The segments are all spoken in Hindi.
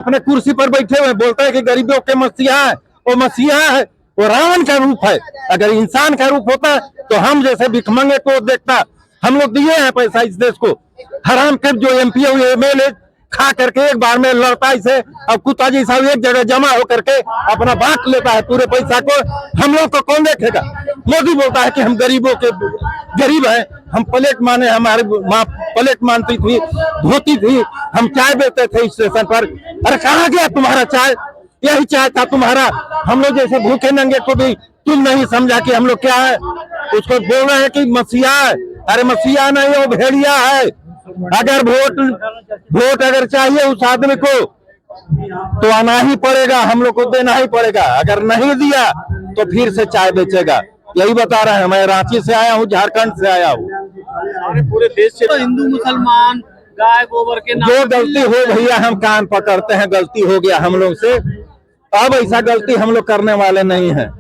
अपने कुर्सी पर बैठे हुए बोलते हैं कि गरीबों के मसीहा है। वो मसीहा है, वो रावण का रूप है। अगर इंसान का रूप होता तो हम जैसे भिखमंगे को देखता। हम लोग दिए हैं पैसा इस देश को। हराम कर जो एमपी और एमएलए खा करके एक बार में लड़ता इसे, अब कुत्ता जैसा एक जगह जमा होकर के अपना बांट लेता है पूरे पैसा को। हम लोग को कौन देखेगा? मोदी बोलता है कि हम गरीबों के गरीब हैं, हम प्लेट माने, हमारी माँ प्लेट मानती थी, धोती थी, हम चाय बेचते थे स्टेशन पर। अरे कहाँ गया तुम्हारा चाय? यही चाय था तुम्हारा। हम लोग जैसे भूखे नंगे को भी तुम नहीं समझा कि हम लोग क्या है। उसको बोल रहे हैं कि मसीहा है। अरे मसीहा नहीं, वो भेड़िया है। अगर वोट अगर चाहिए उस आदमी को तो आना ही पड़ेगा, हम लोग को देना ही पड़ेगा। अगर नहीं दिया तो फिर से चाय बेचेगा। यही बता रहे हैं। मैं रांची से आया हूँ, झारखंड से आया हूँ। पूरे देश से तो हिंदू मुसलमान गाय गोबर के नाम जो गलती हो भैया हम कान पकड़ते हैं, गलती हो गया हम लोग से। अब ऐसा गलती हम लोग करने वाले नहीं हैं।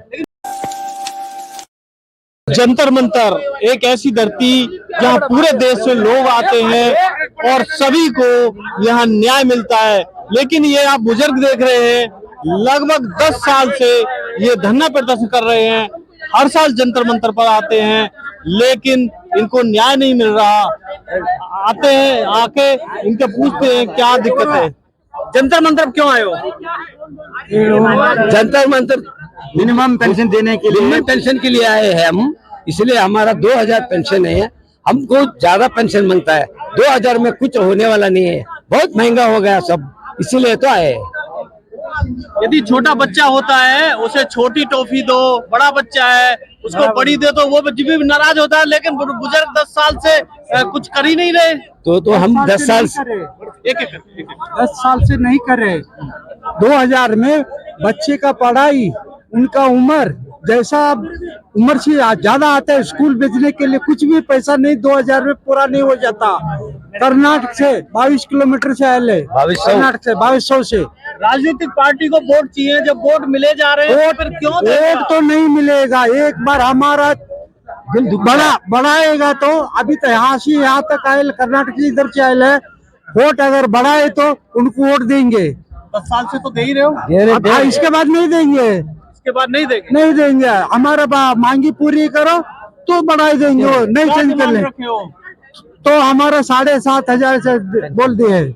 जंतर मंतर एक ऐसी धरती जहां पूरे देश से लोग आते हैं और सभी को यहां न्याय मिलता है। लेकिन ये आप बुजुर्ग देख रहे हैं, लगभग 10 साल से ये धरना प्रदर्शन कर रहे हैं। हर साल जंतर मंतर पर आते हैं लेकिन इनको न्याय नहीं मिल रहा। आते हैं, आके इनके पूछते हैं क्या दिक्कत है। जंतर मंतर क्यों आए हो? जंतर मंतर मिनिमम पेंशन देने के लिए, मिनिमम पेंशन के लिए आए हैं हम। इसलिए हमारा 2000 पेंशन है, हमको ज्यादा पेंशन मिलता है। 2000 में कुछ होने वाला नहीं है, बहुत महंगा हो गया सब, इसीलिए तो आए। यदि छोटा बच्चा होता है उसे छोटी टॉफी दो, बड़ा बच्चा है उसको बड़ी दे दो, वो भी नाराज होता है। लेकिन बुजुर्ग 10 साल से कुछ कर ही नहीं रहे। तो हम 10 साल से 10 साल से नहीं कर रहे। 2000 में बच्चे का पढ़ाई, उनका उम्र जैसा उम्र से ज्यादा आता है स्कूल भेजने के लिए, कुछ भी पैसा नहीं 2000 में पूरा नहीं हो जाता। कर्नाटक से 22 किलोमीटर से आए, कर्नाटक से 2200 से। राजनीतिक पार्टी को वोट चाहिए, जब वोट मिले जा रहे हैं फिर क्यों वोट तो नहीं मिलेगा। एक बार हमारा बढ़ाएगा तो, अभी तो यहाँ से यहाँ तक आए, कर्नाटक से इधर से आए है। वोट अगर बढ़ाए तो उनको वोट देंगे। 10 साल से तो दे ही रहे हो। इसके बाद नहीं देंगे, इसके बाद नहीं देंगे, नहीं देंगे। हमारा मांगी पूरी करो तो बढ़ाई देंगे। वो नहीं चेंज कर ले तो हमारा 7500 से बोल दिए।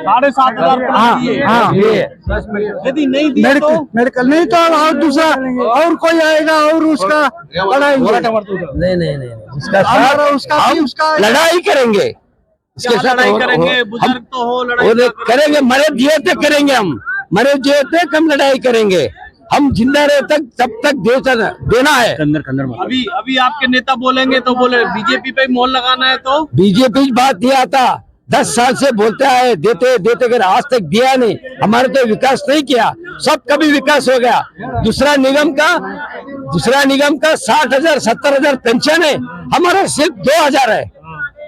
7500। यदि नहीं दिया तो मेडिकल नहीं तो और दूसरा और कोई आएगा और उसका बढ़ाएंगे। नहीं उसका लड़ाई करेंगे, इसके साथ लड़ाई करेंगे। बुजुर्ग तो हो, लड़ाई करेंगे। मरे जिए तक करेंगे, हम मरे जिए तक हम लड़ाई करेंगे। हम जिंदा रहे तक तब तक देना है। अभी आपके नेता बोलेंगे तो बोले बीजेपी पे मोहर लगाना है, तो बीजेपी बात नहीं आता। 10 साल से बोलता है देते कर आज तक दिया नहीं। हमारे तो विकास नहीं किया, सब कभी विकास हो गया। दूसरा निगम का 60,000 70,000 पेंशन है, हमारा सिर्फ 2000 है।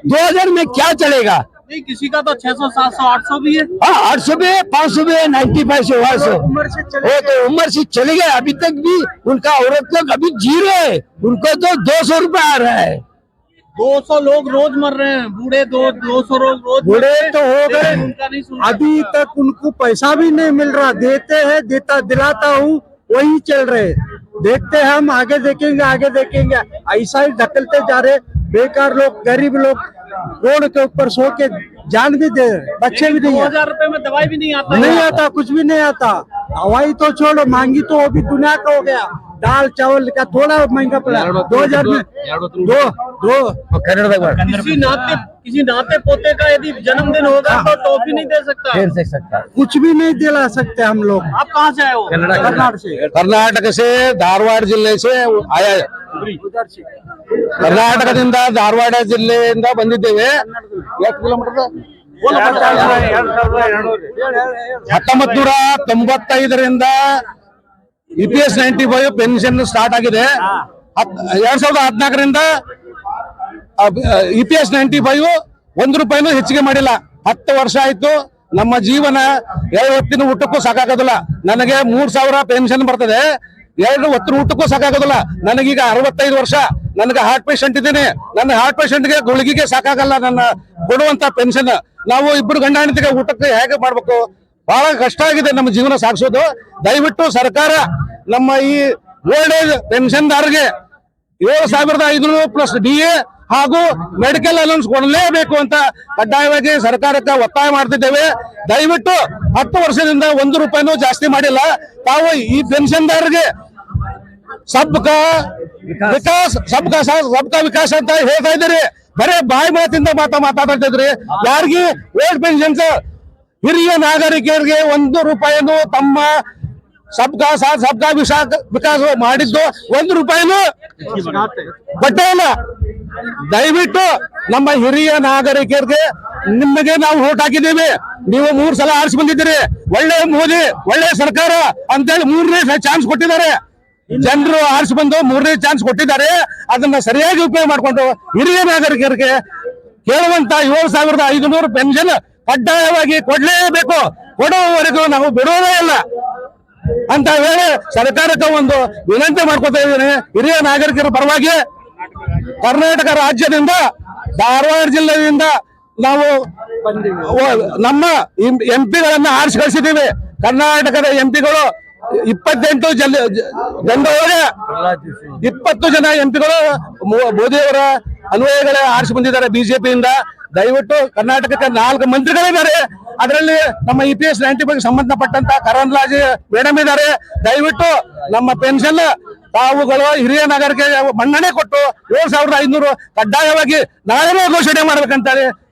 2000 में क्या चलेगा? नहीं, किसी का तो 600 700 800 भी है। हाँ, 800 भी है, 500 भी है, 95 से 100। वो तो उम्र से चले गए, अभी तक भी उनका औरत लोग अभी जी रहे हैं। उनको तो 200 रुपए आ रहा है। 200 लोग रोज मर रहे हैं, बूढ़े 200 रोज बूढ़े तो हो गए, अभी तक उनको पैसा भी नहीं मिल रहा। देते हैं, दिलाता हूँ, वही चल रहे। देखते हैं हम, आगे देखेंगे। ऐसा ही ढकलते जा रहे। बेकार लोग, गरीब लोग रोड के ऊपर सो के जान भी दे, बच्चे भी नहीं। 2000 रुपए में दवाई भी नहीं आता, कुछ भी नहीं आता। दवाई तो छोड़ो, मांगी तो वो भी दुनिया का हो गया। दाल चावल का थोड़ा महंगा पड़ा। 2000 में किसी नाते पोते का यदि जन्मदिन होगा तो टॉफी नहीं दे सकता, कुछ भी नहीं दिला सकते हम लोग। आप कहाँ से आए हो? कर्नाटक से, धारवाड़ जिले से आया है। ಕರ್ನಾಟಕದಿಂದ ಧಾರವಾಡ ಜಿಲ್ಲೆಯಿಂದ ಬಂದಿದ್ದೇವೆ। ಎಷ್ಟು ಕಿಲೋಮೀಟರ್? 1995ರಿಂದ EPS 95 ಪೆನ್ಷನ್ ಸ್ಟಾರ್ಟ್ ಆಗಿದೆ। 2014ರಿಂದ EPS 95 1 ರೂಪಾಯಿನೂ ಹೆಚ್ಚಿಗೆ ಮಾಡಿಲ್ಲ। 10 ವರ್ಷ ಆಯ್ತು। ನಮ್ಮ ಜೀವನ 2 ಹೊತ್ತಿನ ಊಟಕ್ಕೂ ಸಾಕಾಗೋದಿಲ್ಲ। ನನಗೆ 3000 ಪೆನ್ಷನ್ ಬರ್ತದೆ, 2 ಹೊತ್ತಿನ ಊಟಕ್ಕೂ ಸಾಕಾಗೋದಿಲ್ಲ। ನನಗೀಗ 65 ವರ್ಷ, ನನಗೆ ಹಾರ್ಟ್ ಪೇಷಂಟ್ ಇದ್ದೀನಿ। ನನ್ನ ಹಾರ್ಟ್ ಪೇಷಂಟ್ಗೆ ಗುಳಿಗೆಗೆ ಸಾಕಾಗಲ್ಲ ನನ್ನ ಕೊಡುವಂತ ಪೆನ್ಷನ್। ನಾವು ಇಬ್ಬರು ಗಂಡ ಹೆಂಡತಿಗೆ ಊಟಕ್ಕೆ ಹೇಗೆ ಮಾಡ್ಬೇಕು? ಬಹಳ ಕಷ್ಟ ಆಗಿದೆ ನಮ್ಮ ಜೀವನ ಸಾಗಿಸೋದು. ದಯವಿಟ್ಟು ಸರ್ಕಾರ ನಮ್ಮ ಈ ಓಲ್ಡ್ ಏಜ್ ಪೆನ್ಷನ್ದಾರರಿಗೆ 7,500 ಪ್ಲಸ್ DA ಹಾಗೂ ಮೆಡಿಕಲ್ ಅಲೌನ್ಸ್ ಕೊಡಲೇಬೇಕು ಅಂತ ಕಡ್ಡಾಯವಾಗಿ ಸರ್ಕಾರಕ್ಕೆ ಒತ್ತಾಯ ಮಾಡ್ತಿದ್ದೇವೆ. ದಯವಿಟ್ಟು 10 ವರ್ಷದಿಂದ 1 ರೂಪಾಯಿನೂ ಜಾಸ್ತಿ ಮಾಡಿಲ್ಲ. ತಾವು ಈ ಪೆನ್ಷನ್ದಾರರಿಗೆ ಸಬ್ಕಾ ವಿಕಾಸ್ ಅಂತ ಹೇಳ್ತಾ ಇದ್ದೀರಿ, ಬರೇ ಬಾಯಿ ಮಾತಿಂದ ಮಾತಾಡ್ತಾ ಇದ್ರಿ. ಯಾರಿಗೆ ಓಲ್ಡ್ ಪೆನ್ಷನ್ಸ್ ಹಿರಿಯ ನಾಗರಿಕರಿಗೆ 1 ರೂಪಾಯಿನೂ ತಮ್ಮ ಸಬ್ಕಾ ಸಾಥ್ ಸಬ್ಕಾ ವಿಕಾಸ್ ಮಾಡಿದ್ದು 1 ರೂಪಾಯಿನೂ ಕೊಟ್ಟೇ ಇಲ್ಲ. ದಯವಿಟ್ಟು ನಮ್ಮ ಹಿರಿಯ ನಾಗರಿಕರಿಗೆ ನಿಮಗೆ ನಾವು ವೋಟ್ ಹಾಕಿದ್ದೀವಿ, ನೀವು 3 ಸಲ ಆರಿಸಿ ಬಂದಿದ್ದೀರಿ, ಒಳ್ಳೆ ಮೋದಿ ಒಳ್ಳೆ ಸರ್ಕಾರ ಅಂತೇಳಿ 3ನೇ ಚಾನ್ಸ್ ಕೊಟ್ಟಿದ್ದಾರೆ. ಜನರು ಆರಿಸಿ ಬಂದು 3ನೇ ಚಾನ್ಸ್ ಕೊಟ್ಟಿದ್ದಾರೆ. ಅದನ್ನ ಸರಿಯಾಗಿ ಉಪಯೋಗ ಮಾಡಿಕೊಂಡು ಹಿರಿಯ ನಾಗರಿಕರಿಗೆ ಕೇಳುವಂತ 7,500 ಪೆನ್ಷನ್ ಕಡ್ಡಾಯವಾಗಿ ಕೊಡ್ಲೇಬೇಕು. ಕೊಡುವವರೆಗೂ ನಾವು ಬಿಡೋದೇ ಇಲ್ಲ ಅಂತ ಹೇಳಿ ಸರ್ಕಾರಕ್ಕೆ ಒಂದು ವಿನಂತಿ ಮಾಡ್ಕೊತಾ ಇದ್ದೀನಿ. ಹಿರಿಯ ನಾಗರಿಕರ ಪರವಾಗಿ ಕರ್ನಾಟಕ ರಾಜ್ಯದಿಂದ ಧಾರವಾಡ ಜಿಲ್ಲೆಯಿಂದ ನಾವು ನಮ್ಮ MP ಗಳನ್ನ ಆರಿಸಿ ಕಳಿಸಿದ್ದೀವಿ. ಕರ್ನಾಟಕದ MP ಗಳು 28 ಜನರೊಳಗೆ 20 ಜನ MP ಗಳು ಮೋದಿಯವರ ಅನ್ವಯಗಳೇ ಆರಿಸಿ ಬಂದಿದ್ದಾರೆ ಬಿಜೆಪಿಯಿಂದ. ದಯವಿಟ್ಟು ಕರ್ನಾಟಕಕ್ಕೆ 4 ಮಂತ್ರಿಗಳಿದ್ದಾರೆ. ಅದರಲ್ಲಿ ನಮ್ಮ EPS 90 ಸಂಬಂಧಪಟ್ಟಂತ ಕರನ್ಲಾಜೆ ಮೇಡಮ್ ಇದ್ದಾರೆ. ದಯವಿಟ್ಟು ನಮ್ಮ ಪೆನ್ಷನ್ ತಾವುಗಳು ಹಿರಿಯ ನಾಗರಿಕರಿಗೆ ಮನ್ನಣೆ ಕೊಟ್ಟು 7,500 ಕಡ್ಡಾಯವಾಗಿ ನಾಳೆ ಘೋಷಣೆ ಮಾಡ್ಬೇಕಂತ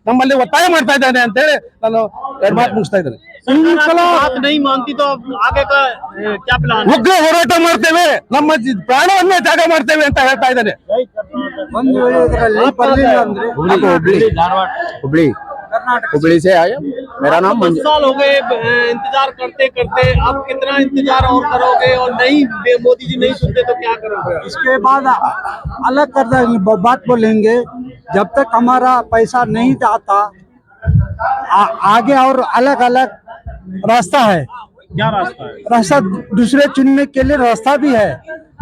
ನಮ್ಮಲ್ಲಿ ಒತ್ತಾಯ ಮಾಡ್ತಾ ಇದ್ದಾನೆ ಅಂತ ಹೇಳಿ ನಾನು 2 ಮಾತು ಮುಗಿಸ್ತಾ ಇದ್ದೇನೆ. बात नहीं मानती तो आगे का क्या प्लान? ಉಗ್ರ ಹೋರಾಟ ಮಾಡ್ತೇವೆ, ನಮ್ಮ ಪ್ರಾಣವನ್ನೇ ತ್ಯಾಗ ಮಾಡ್ತೇವೆ ಅಂತ ಹೇಳ್ತಾ ಇದ್ದಾನೆ. हुबली से आया। मेरा नाम 10 साल हो गए इंतजार करते करते, अब कितना इंतजार और करोगे? और नहीं मोदी जी नहीं सुनते तो क्या करोगे? इसके बाद अलग कर देंगे, बात बोलेंगे। जब तक हमारा पैसा नहीं आता आगे और अलग अलग रास्ता है। क्या रास्ता है? रास्ता दूसरे चुनने के लिए रास्ता भी है,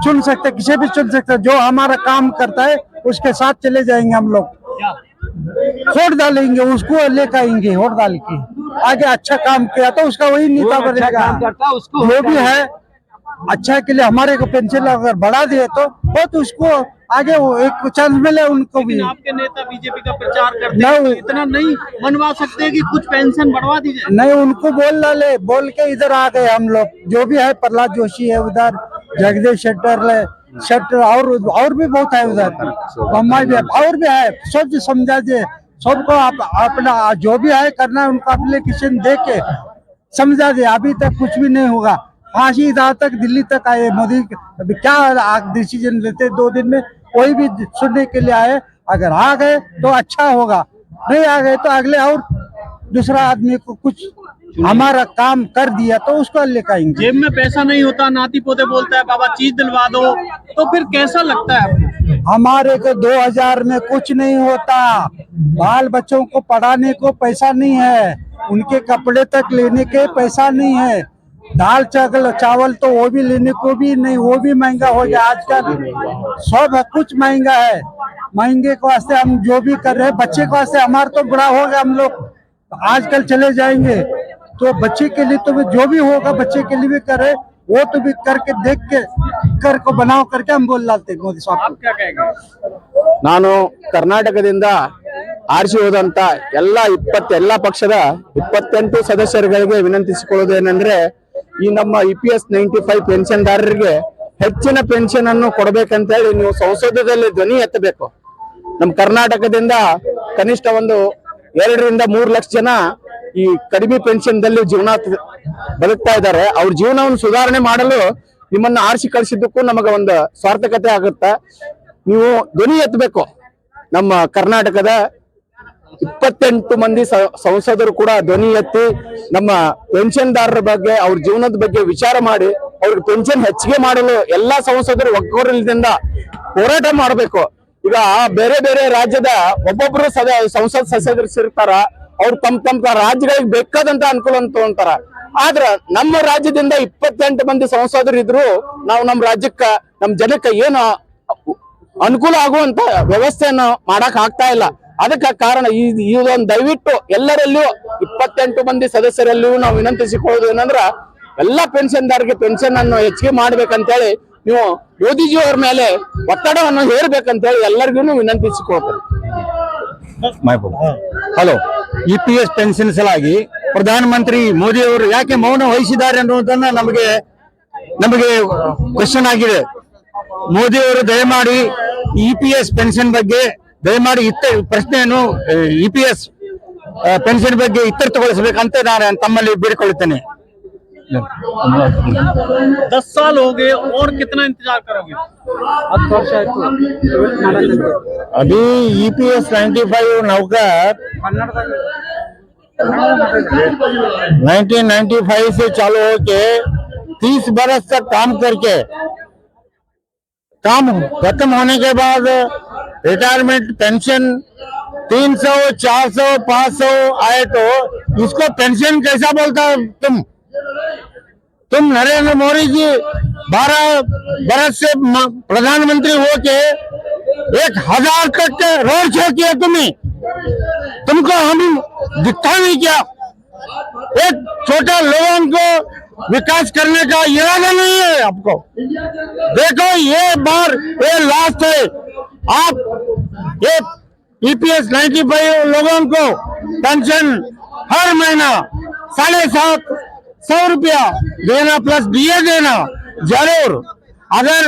चुन सकते, किसी भी चुन सकते। जो हमारा काम करता है उसके साथ चले जाएंगे हम लोग, वोट डालेंगे, उसको लेकर आएंगे। वोट डाल के आगे अच्छा काम किया तो उसका वही नेता बनेगा। जो भी है अच्छा के लिए हमारे को पेंशन अगर बढ़ा दिए तो बहुत उसको आगे वो एक चांस मिले उनको भी। आपके नेता बीजेपी का प्रचार करते हैं, इतना नहीं मनवा सकते कि कुछ पेंशन बढ़वा दी जाए? नहीं, उनको बोल डाले, बोल के इधर आ गए हम लोग। जो भी है प्रहलाद जोशी है उधर, जगदीश शेट्टर और भी बहुत है उधर, मम्मा भी है और भी है। सब समझा दे, सबको अपना जो भी है करना है उनको एप्लीकेशन दे के समझा दे। अभी तक कुछ भी नहीं होगा। फांसी इधर तक दिल्ली तक आए मोदी, अभी क्या डिसीजन लेते 2 दिन में, कोई भी सुनने के लिए आए। अगर आ गए तो अच्छा होगा, नहीं आ गए तो अगले और दूसरा आदमी को कुछ हमारा काम कर दिया तो उसको लेकर आएंगे। जेब में पैसा नहीं होता, नाती पोते बोलता है बाबा चीज दिलवा दो, तो फिर कैसा लगता है आपको? हमारे को 2000 में कुछ नहीं होता। बाल बच्चों को पढ़ाने को पैसा नहीं है, उनके कपड़े तक लेने के पैसा नहीं है, दाल चावल तो वो भी लेने को भी नहीं, वो भी महंगा हो गया आजकल। सब कुछ महंगा है। महंगे को वास्ते हम जो भी कर रहे हैं, बच्चे को वास्ते हमारा तो बुरा हो गया, हम लोग आजकल चले जाएंगे तो बच्चे के लिए तो जो भी होगा बच्चे के लिए भी करे, वो तो भी करके देख के कर को बनाओ करके हम बोल डालते मोदी साहब। आप क्या कहेंगे? ನಾನು ಕರ್ನಾಟಕದಿಂದ ಆರಿಸಿ ಹೋದಂತ ಎಲ್ಲ ಪಕ್ಷದ 28 ಸದಸ್ಯರುಗಳಿಗೆ ವಿನಂತಿಸಿಕೊಳ್ಳುವುದೇನೆಂದ್ರೆ, ಈ ನಮ್ಮ EPS 95 ಪೆನ್ಷನ್ದಾರರಿಗೆ ಹೆಚ್ಚಿನ ಪೆನ್ಷನ್ ಅನ್ನು ಕೊಡಬೇಕಂತ ಹೇಳಿ ನೀವು ಸಂಸದದಲ್ಲಿ ಧ್ವನಿ ಎತ್ತಬೇಕು. ನಮ್ಮ ಕರ್ನಾಟಕದಿಂದ ಕನಿಷ್ಠ ಒಂದು 2 ರಿಂದ 3 ಲಕ್ಷ ಜನ ಈ ಕಡಿಮೆ ಪೆನ್ಷನ್ ದಲ್ಲಿ ಜೀವನ ಬದುಕ್ತಾ ಇದ್ದಾರೆ. ಅವ್ರ ಜೀವನವನ್ನು ಸುಧಾರಣೆ ಮಾಡಲು ನಿಮ್ಮನ್ನ ಆರಿಸಿ ಕಳಿಸಿದ್ದಕ್ಕೂ ನಮಗೆ ಒಂದು ಸಾರ್ಥಕತೆ ಆಗುತ್ತೆ. ನೀವು ಧ್ವನಿ ಎತ್ತಬೇಕು. ನಮ್ಮ ಕರ್ನಾಟಕದ 28 ಮಂದಿ ಸಂಸದರು ಕೂಡ ಧ್ವನಿ ಎತ್ತಿ ನಮ್ಮ ಪೆನ್ಷನ್ದಾರರ ಬಗ್ಗೆ, ಅವ್ರ ಜೀವನದ ಬಗ್ಗೆ ವಿಚಾರ ಮಾಡಿ ಅವ್ರಿಗೆ ಪೆನ್ಷನ್ ಹೆಚ್ಚಿಗೆ ಮಾಡಲು ಎಲ್ಲಾ ಸಂಸದರು ಒಗ್ಗೂಡಿನಿಂದ ಹೋರಾಟ ಮಾಡಬೇಕು. ಈಗ ಬೇರೆ ಬೇರೆ ರಾಜ್ಯದ ಒಬ್ಬೊಬ್ರು ಸಂಸತ್ ಸದಸ್ಯರಿರ್ತಾರ, ಅವ್ರು ತಮ್ಮ ರಾಜ್ಯಗಳಿಗೆ ಬೇಕಾದಂತ ಅನುಕೂಲ ಅಂತ ತಗೊಂತಾರ. ಆದ್ರ ನಮ್ಮ ರಾಜ್ಯದಿಂದ 28 ಮಂದಿ ಸಂಸದರು ಇದ್ರು ನಾವು ನಮ್ಮ ರಾಜ್ಯಕ್ಕ ನಮ್ಮ ಜನಕ್ಕೆ ಏನು ಅನುಕೂಲ ಆಗುವಂತ ವ್ಯವಸ್ಥೆಯನ್ನು ಮಾಡಕ್ ಆಗ್ತಾ ಇಲ್ಲ. ಅದಕ್ಕೆ ಕಾರಣ ಇದೊಂದು ದಯವಿಟ್ಟು ಎಲ್ಲರಲ್ಲಿಯೂ 28 ಮಂದಿ ಸದಸ್ಯರಲ್ಲಿಯೂ ನಾವು ವಿನಂತಿಸಿಕೊಳ್ಳೋದು ಏನಂದ್ರ ಎಲ್ಲಾ ಪೆನ್ಷನ್ದಾರರಿಗೆ ಪೆನ್ಷನ್ ಅನ್ನು ಹೆಚ್ಚಿಗೆ ಮಾಡ್ಬೇಕಂತೇಳಿ ನೀವು ಮೋದಿಜಿ ಅವ್ರ ಮೇಲೆ ಒತ್ತಡವನ್ನು ಹೇರ್ಬೇಕಂತೇಳಿ ಎಲ್ಲರಿಗೂ ವಿನಂತಿಸಿಕೊಳ್ತಾರೆ. ಹಲೋ, EPS ಪೆನ್ಷನ್ ಸಲಾಗಿ ಪ್ರಧಾನಮಂತ್ರಿ ಮೋದಿ ಅವರು ಯಾಕೆ ಮೌನ ವಹಿಸಿದ್ದಾರೆ ಅನ್ನುವುದನ್ನ ನಮಗೆ ಕ್ವಶನ್ ಆಗಿದೆ. ಮೋದಿ ಅವರು ದಯಮಾಡಿ EPS ಪೆನ್ಷನ್ ಬಗ್ಗೆ ದಯಮಾಡಿ ಪ್ರಶ್ನೆಯನ್ನು EPS ಪೆನ್ಷನ್ ಬಗ್ಗೆ ಇತ್ಯರ್ಥಗೊಳಿಸಬೇಕಂತ ನಾನು ತಮ್ಮಲ್ಲಿ ಬೇಡಿಕೊಳ್ಳುತ್ತೇನೆ. 10 साल हो गए और कितना इंतजार करोगे? अभी EPS 95 नौकर 1995 से चालू होके 30 बरस तक काम करके काम खत्म होने के बाद रिटायरमेंट पेंशन 300, 400, 500 आए तो इसको पेंशन कैसा बोलता तुम नरेंद्र मोदी जी 12 बरस से प्रधानमंत्री होके 1000 तक के रोड शो किया तुमको हम दिखता नहीं क्या? एक छोटा लोगों को विकास करने का इरादा नहीं है आपको? देखो ये बार ये लास्ट है, आप ये EPS 95 लोगों को पेंशन हर महीना 750 रुपया देना प्लस DA देना जरूर। अगर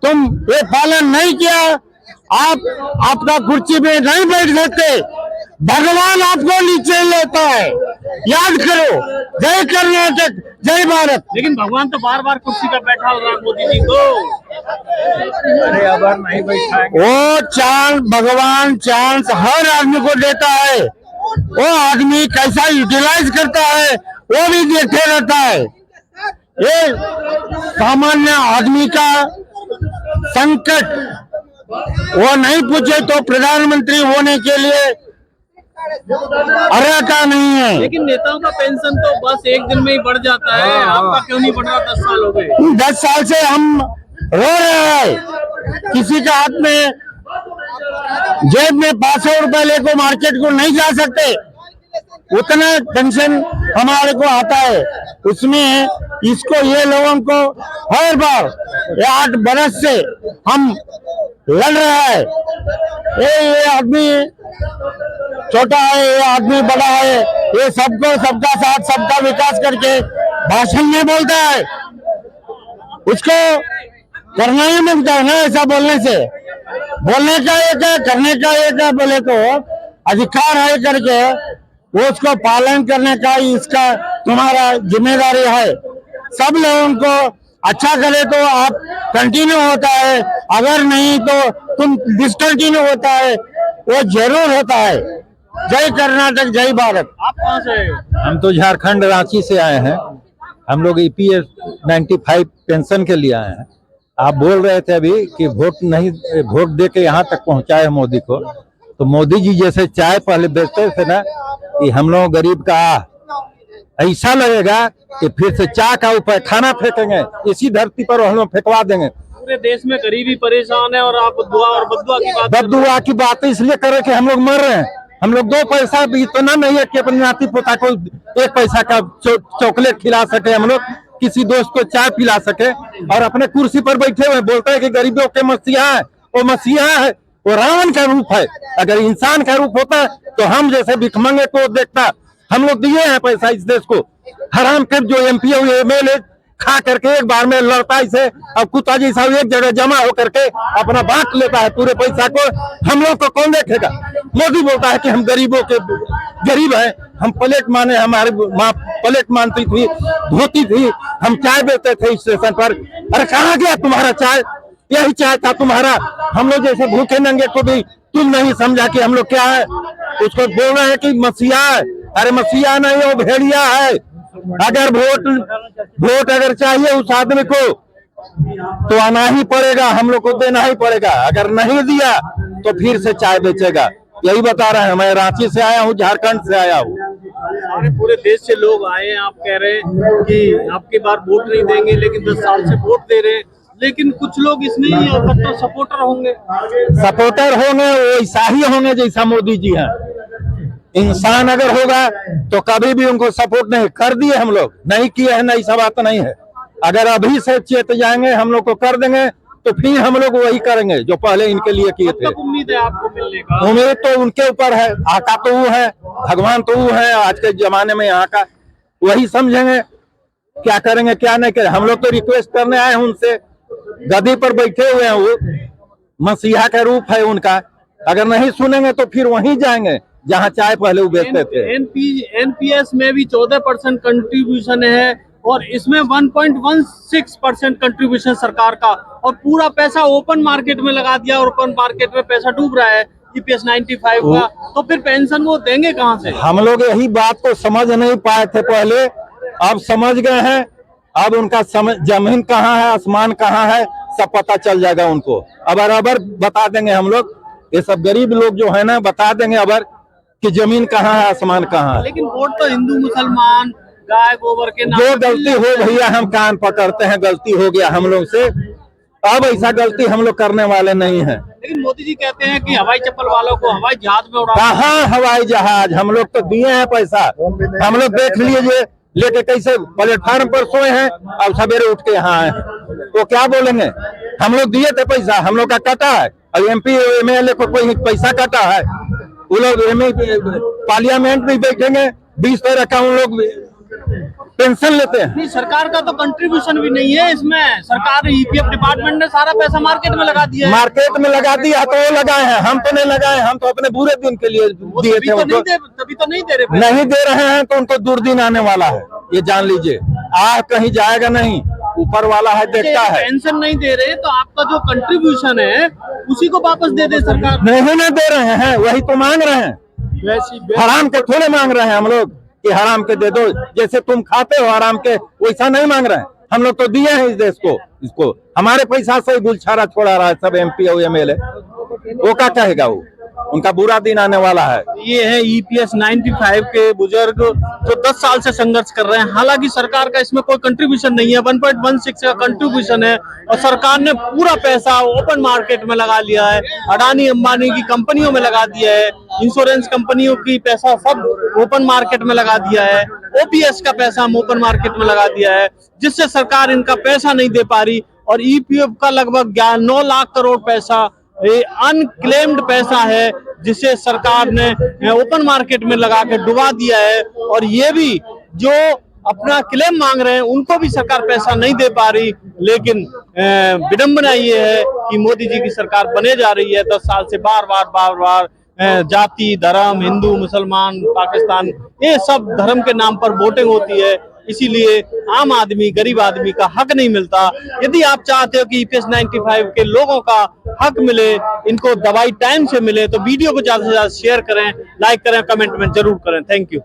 तुम ये पालन नहीं किया आपका कुर्सी पे नहीं बैठ सकते, भगवान आपको नीचे लेता है, याद करो। जय कर्नाटक, जय भारत। लेकिन भगवान तो बार बार कुर्सी पर बैठा हो रहा मोदी जी को। नहीं बैठाएंगे। वो भगवान चांस हर आदमी को देता है, वो आदमी कैसा यूटिलाइज करता है वो भी देखते रहता है। ये सामान्य आदमी का संकट वो नहीं पूछे तो प्रधानमंत्री होने के लिए अर्हता नहीं है। लेकिन नेताओं का पेंशन तो बस एक दिन में ही बढ़ जाता है, आपका क्यों नहीं बढ़ रहा? 10 साल हो गए। 10 साल से हम रो रहे हैं, किसी का हाथ में जेब में 500 रुपए लेकर मार्केट को नहीं जा सकते, उतना पेंशन हमारे को आता है। उसमें इसको ये लोगों को हर बार 8 बरस से हम लड़ रहा है। ये आदमी छोटा है, ये आदमी बड़ा है, ये सबको सबका साथ सबका विकास करके भाषण में बोलता है, उसको करना ही मिलता है ना। ऐसा बोलने से बोलने का एक है, करने का एक है। बोले तो अधिकार है करके वो उसको पालन करने का इसका तुम्हारा जिम्मेदारी है। सब लोगों को अच्छा करे तो आप कंटिन्यू होता है, अगर नहीं तो तुम डिसकंटिन्यू होता है, वो जरूर होता है। जय कर्नाटक, जय भारत। आप कहाँ से? हम तो झारखंड रांची से आए हैं। हम लोग EPS 95 पेंशन के लिए आए हैं। आप बोल रहे थे अभी कि वोट दे के यहाँ तक पहुँचाए मोदी को, तो मोदी जी जैसे चाय पहले बेचते थे ना कि हम लोग गरीब का ऐसा लगेगा कि फिर से चाय का ऊपर खाना फेंकेंगे, इसी धरती पर हम लोग फेंकवा देंगे। पूरे देश में गरीबी परेशान है और आप दुआ और बद्दुआ की बात इसलिए करे कि हम लोग मर रहे हैं। हम लोग 2 पैसा भी इतना नहीं है कि अपने नाती पोता को 1 पैसा का चॉकलेट खिला सके, हम लोग किसी दोस्त को चाय पिला सके, और अपने कुर्सी पर बैठे हुए बोलते हैं कि गरीबों के मसीहा है। वो मसीहा है, वो रावण का रूप है। अगर इंसान का रूप होता तो हम जैसे भिखमंगे को देखता। हम लोग दिए हैं पैसा इस देश को, हराम के जो MP और MLA खा करके एक बार में लड़ता इसे, अब कुत्ता जैसा एक जगह जमा होकर के अपना बांट लेता है पूरे पैसा को। हम लोग को कौन देखेगा? मोदी बोलता है कि हम गरीबों के गरीब हैं, हम प्लेट माने, हमारी माँ प्लेट मानती थी, धोती थी, हम चाय बेचते थे स्टेशन पर। अरे कहाँ गया तुम्हारा चाय? यही चाय था तुम्हारा। हम लोग जैसे भूखे नंगे को भी तुम नहीं समझा कि हम लोग क्या है। उसको बोल रहे हैं कि मसीहा है। अरे मसीहा नहीं, वो भेड़िया है। अगर वोट अगर चाहिए उस आदमी को तो आना ही पड़ेगा, हम लोग को देना ही पड़ेगा। अगर नहीं दिया तो फिर से चाय बेचेगा। यही बता रहे हैं। मैं रांची से आया हूँ, झारखंड से आया हूँ। सारे पूरे देश से लोग आए हैं, आप कह रहे हैं कि आपकी बार वोट नहीं देंगे, लेकिन 10 साल से वोट दे रहे हैं। लेकिन कुछ लोग इसमें ही कट्टर सपोर्टर होंगे। सपोर्टर होंगे वो ऐसा ही होंगे जैसा मोदी जी हैं। इंसान अगर होगा तो कभी भी उनको सपोर्ट नहीं कर दिए, हम लोग नहीं किए हैं, नहीं, ऐसा बात नहीं है। अगर अभी से चेत जाएंगे हम लोग को कर देंगे तो फिर हम लोग वही करेंगे जो पहले इनके लिए किए थे। उम्मीद है आपको मिलने का? उम्मीद तो उनके ऊपर है, आका तो वो है, भगवान तो वो है आज के जमाने में यहाँ का, वही समझेंगे क्या करेंगे क्या नहीं करेंगे। हम लोग तो रिक्वेस्ट करने आए हैं उनसे, गद्दी पर बैठे हुए हैं, वो मसीहा का रूप है उनका, अगर नहीं सुनेंगे तो फिर वहीं जाएंगे जहाँ चाय पहले वो बेचते थे। एनपीएस में भी 14% कंट्रीब्यूशन है और इसमें 1.16% कंट्रीब्यूशन सरकार का, और पूरा पैसा ओपन मार्केट में लगा दिया और ओपन मार्केट में पैसा डूब रहा है ईपीएस 95 का, तो फिर पेंशन वो देंगे कहाँ से? हम लोग यही बात को समझ नहीं पाए थे पहले, अब समझ गए हैं। अब उनका जमीन कहाँ है, आसमान कहाँ है, सब पता चल जाएगा उनको। अब बता देंगे हम लोग, ये सब गरीब लोग जो है ना बता देंगे अब कि जमीन कहाँ है, आसमान कहाँ है। लेकिन वोट तो हिंदू मुसलमान गाय गोबर के नाम जो गलती हो भैया हम कान पकड़ते हैं, गलती हो गया हम लोग से, अब ऐसा गलती हम लोग करने वाले नहीं हैं। लेकिन मोदी जी कहते हैं कि हवाई चप्पल वालों को हवाई जहाज में उड़ा, कहाँ हवाई जहाज, हम लोग तो दिए हैं पैसा, हम लोग देख लीजिए लेके कैसे प्लेटफार्म पर सोए हैं, अब सवेरे उठ के यहाँ आए हैं, वो क्या बोलेंगे? हम लोग दिए थे पैसा, हम लोग का कटा है, और एमपी एमएलए को कोई पैसा कटा है? वो लोग पार्लियामेंट में बैठेंगे, 20 तरह का उन लोग पेंशन लेते हैं। नहीं, सरकार का तो कंट्रीब्यूशन भी नहीं है इसमें, सरकार ईपीएफ डिपार्टमेंट ने सारा पैसा मार्केट में लगा दिया है। मार्केट में लगा दिया तो वो लगाए हैं, हम तो नहीं लगाए, हम तो अपने बुरे दिन के लिए दिए थे उनको। तभी तो नहीं दे रहे, नहीं दे रहे हैं तो उनको दुर्दिन आने वाला है, ये जान लीजिए। कहीं जाएगा नहीं, ऊपर वाला है देखता है। पेंशन नहीं दे रहे तो आपका जो कंट्रीब्यूशन है उसी को वापस दे दे सरकार। नहीं ना दे रहे हैं, वही तो मांग रहे हैं, हराम के थोड़े मांग रहे हैं हम लोग कि हराम के दे दो, जैसे तुम खाते हो हराम के, वैसा नहीं मांग रहे हैं। हम लोग तो दिए हैं इस देश को, इसको हमारे पैसा से ही गुलछारा छोड़ा रहा है सब एमपी और एमएलए, वो क्या कहेगा? वो उनका बुरा दिन आने वाला है। ये है ईपीएस 95 के बुजुर्ग जो 10 साल से संघर्ष कर रहे हैं। हालांकि सरकार का इसमें कोई कंट्रीब्यूशन नहीं है, 1.16 का कंट्रीब्यूशन है और सरकार ने पूरा पैसा ओपन मार्केट में लगा लिया है, अडानी अंबानी की कंपनियों में लगा दिया है, इंश्योरेंस कंपनियों की पैसा सब ओपन मार्केट में लगा दिया है, ओपीएस का पैसा हम ओपन मार्केट में लगा दिया है, जिससे सरकार इनका पैसा नहीं दे पा रही। और ईपीएफ का लगभग 9 लाख करोड़ पैसा ये अनक्लेम्ड पैसा है जिसे सरकार ने ओपन मार्केट में लगा के डुबा दिया है। और ये भी जो अपना क्लेम मांग रहे हैं उनको भी सरकार पैसा नहीं दे पा रही। लेकिन विडंबना ये है कि मोदी जी की सरकार बने जा रही है 10 साल से, बार बार जाति धर्म, हिंदू मुसलमान पाकिस्तान, ये सब धर्म के नाम पर वोटिंग होती है, इसीलिए आम आदमी गरीब आदमी का हक नहीं मिलता। यदि आप चाहते हो कि ईपीएस 95 के लोगों का हक मिले, इनको दवाई टाइम से मिले, तो वीडियो को ज्यादा से ज्यादा शेयर करें, लाइक करें, कमेंट में जरूर करें। Thank you.